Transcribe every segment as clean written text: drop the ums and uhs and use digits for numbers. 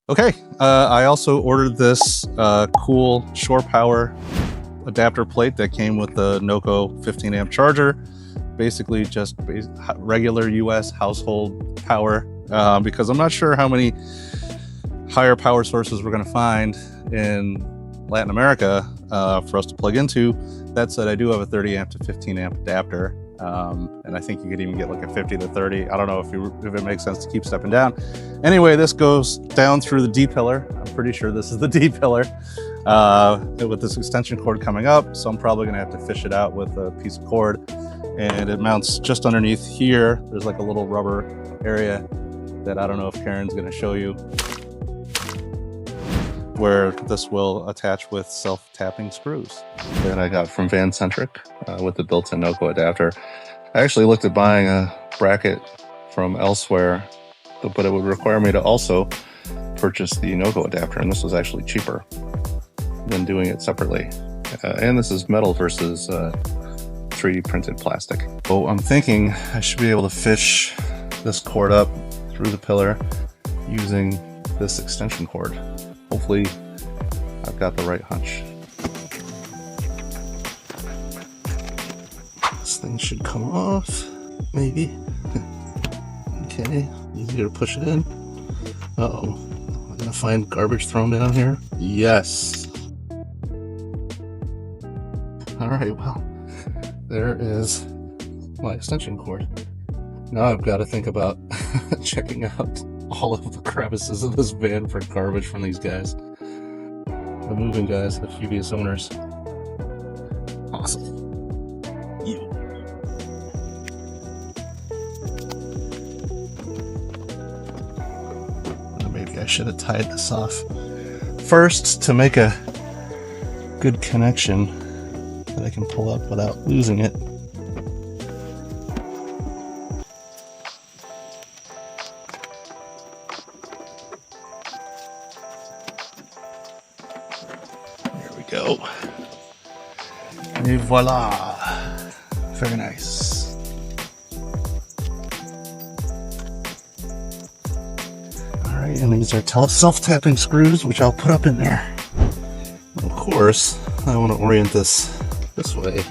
Okay, I also ordered this cool shore power adapter plate that came with the Noco 15 amp charger. Basically just regular US household power, because I'm not sure how many higher power sources we're going to find in Latin America for us to plug into. That said, I do have a 30 amp to 15 amp adapter, and I think you could even get like a 50 to 30. I don't know if it makes sense to keep stepping down. Anyway, this goes down through the D pillar. I'm pretty sure this is the D pillar with this extension cord coming up. So I'm probably gonna have to fish it out with a piece of cord, and it mounts just underneath here. There's like a little rubber area that I don't know if Karen's gonna show you, where this will attach with self-tapping screws that I got from Van Centric with the built-in Noco adapter. I actually looked at buying a bracket from elsewhere, but it would require me to also purchase the Noco adapter, and this was actually cheaper than doing it separately. And this is metal versus 3D printed plastic. So I'm thinking I should be able to fish this cord up through the pillar using this extension cord. Hopefully I've got the right hunch. This thing should come off, maybe. Okay, easier to push it in. Uh-oh, I'm gonna find garbage thrown down here. Yes. All right, well, there is my extension cord. Now I've got to think about checking out all of the crevices of this van for garbage from these guys. The moving guys, the previous owners. Awesome. You. Maybe I should have tied this off first to make a good connection that I can pull up without losing it. Go. Et voila. Very nice. Alright, and these are self-tapping screws, which I'll put up in there. Of course, I want to orient this way,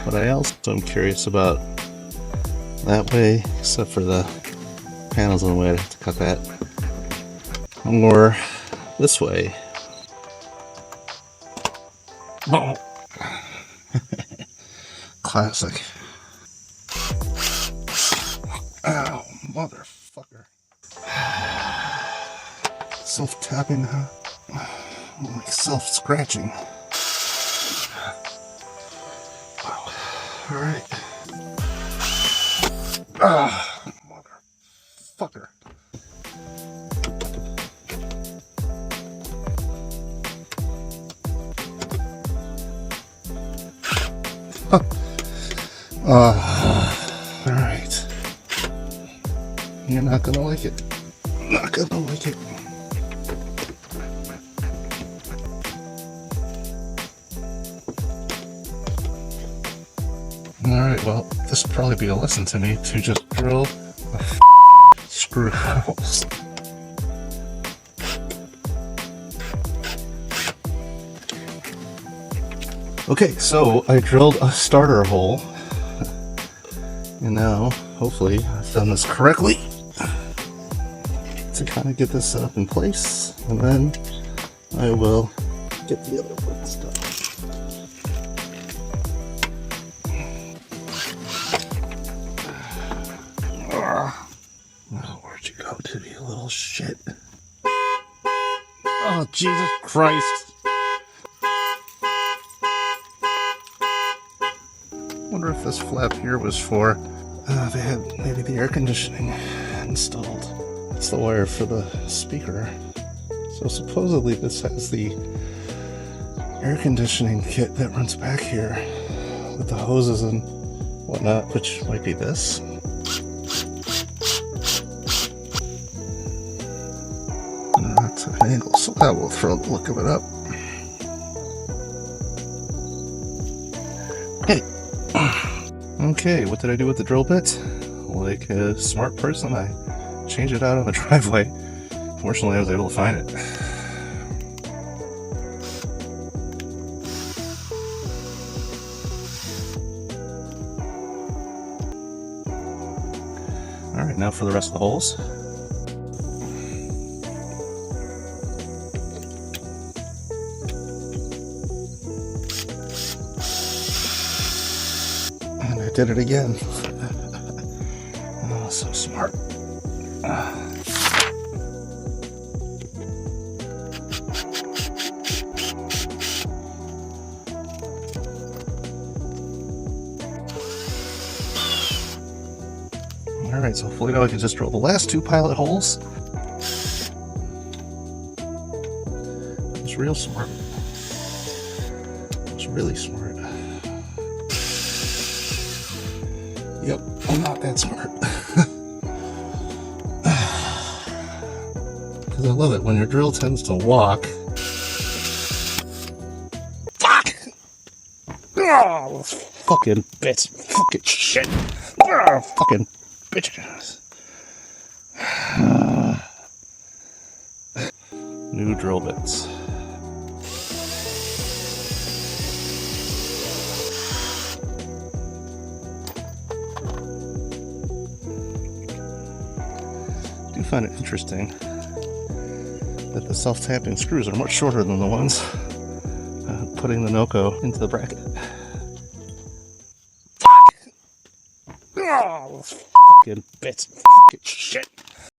but I also am curious about that way, except for the panels in the way. I have to cut that. Or this way. Oh. Classic. Ow, motherfucker. Self-tapping, huh? Like self-scratching. Wow. Alright. Ah, motherfucker. Alright. You're not gonna like it. Not gonna like it. Alright, well, this would probably be a lesson to me to just drill a screw holes. Okay, so I drilled a starter hole, and now, hopefully, I've done this correctly to kind of get this set up in place, and then I will get the other parts done. Oh, where'd you go to, you little shit? Oh, Jesus Christ. Wonder if this flap here was for they had maybe the air conditioning installed. It's the wire for the speaker. So supposedly this has the air conditioning kit that runs back here with the hoses and whatnot, which might be this. That's an angle, so that will throw the look of it up. Okay, what did I do with the drill bit? Like a smart person, I changed it out on the driveway Fortunately, I was able to find it. All right, now for the rest of the holes. And I did it again. Oh, so smart. Alright, so hopefully now I can just drill the last 2 pilot holes. It was real smart. It was really smart. Yep, I'm not that smart. Because I love it when your drill tends to walk. Fuck! Oh, fucking bits. Fucking shit. Oh, fucking bitch. New drill bits. I do find it interesting that the self-tapping screws are much shorter than the ones putting the Noco into the bracket. Fuck! Oh, fucking bits. Fucking shit.